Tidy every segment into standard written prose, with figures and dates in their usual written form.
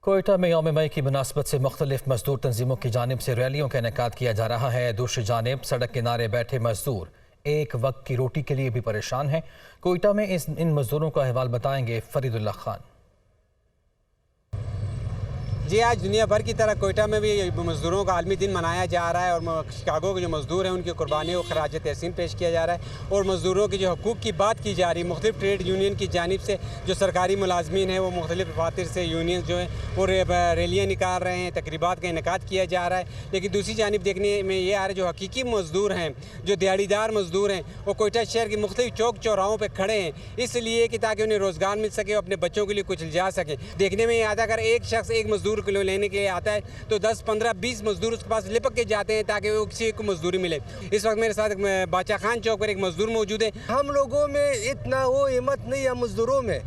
کوئٹہ میں یوم مئی کی مناسبت سے مختلف مزدور تنظیموں کی جانب سے ریلیوں کا انعقاد کیا جا رہا ہے۔ دوسری جانب سڑک کنارے بیٹھے مزدور ایک وقت کی روٹی کے لیے بھی پریشان ہیں۔ کوئٹہ میں ان مزدوروں کا احوال بتائیں گے فرید اللہ خان۔ جی، آج دنیا بھر کی طرح کوئٹہ میں بھی مزدوروں کا عالمی دن منایا جا رہا ہے اور شکاگو کے جو مزدور ہیں ان کی قربانیوں کو خراج تحسین پیش کیا جا رہا ہے اور مزدوروں کی جو حقوق کی بات کی جا رہی ہے۔ مختلف ٹریڈ یونین کی جانب سے جو سرکاری ملازمین ہیں وہ مختلف دفاتر سے یونینز جو ہیں وہ ریلیاں نکال رہے ہیں، تقریبات کا انعقاد کیا جا رہا ہے۔ لیکن دوسری جانب دیکھنے میں یہ آ رہا ہے جو حقیقی مزدور ہیں، جو دیہڑی دار مزدور ہیں، وہ کوئٹہ شہر کے مختلف چوک چوراہوں پہ کھڑے ہیں، اس لیے کہ تاکہ انہیں روزگار مل سکے اور اپنے بچوں کے لیے کچھ جا سکیں۔ دیکھنے میں یہ آتا ہے اگر ایک شخص ایک مزدور کو لینے کے لیے آتا ہے تو 10 15 20 مزدور اس کے پاس لپک کے جاتے ہیں تاکہ وہ کسی کو مزدوری ملے۔ اس وقت میرے ساتھ باچا خان چوک پر ایک مزدور موجود ہے۔ ہم لوگوں میں اتنا وہ ہمت نہیں ہے مزدوروں میں،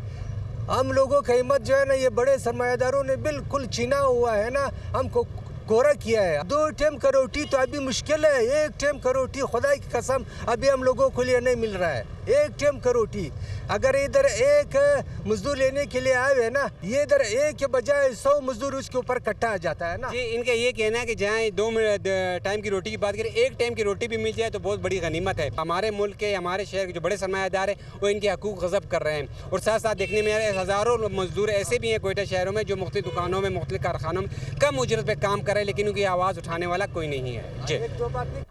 ہم لوگوں کا ہمت جو ہے نا یہ بڑے سرمایہ داروں نے بالکل چھینا ہوا ہے نا، ہم کو گورا کیا ہے۔ 2 ٹائم کا روٹی تو ابھی مشکل ہے، 1 ٹائم کا روٹی خدا کی قسم ابھی ہم لوگوں کو لیے نہیں مل رہا ہے۔ 1 ٹائم کا روٹی اگر ادھر ایک مزدور لینے کے لیے آئے ہوئے نا، یہ ادھر ایک کے بجائے 100 مزدور اس کے اوپر کٹا جاتا ہے نا۔ جی، ان کا یہ کہنا ہے کہ جہاں 2 ٹائم کی روٹی کی بات کریں، 1 ٹائم کی روٹی بھی مل جائے تو بہت بڑی غنیمت ہے۔ ہمارے ملک کے، ہمارے شہر کے جو بڑے سرمایہ دار ہیں وہ ان کے حقوق غصب کر رہے ہیں اور ساتھ ساتھ دیکھنے میں ہزاروں مزدور ایسے بھی ہیں کوئٹہ شہروں میں جو مختلف دکانوں میں، مختلف کارخانوں میں کم اجرت پہ کام کر رہے ہیں لیکن ان کی آواز اٹھانے والا کوئی نہیں ہے۔ جی۔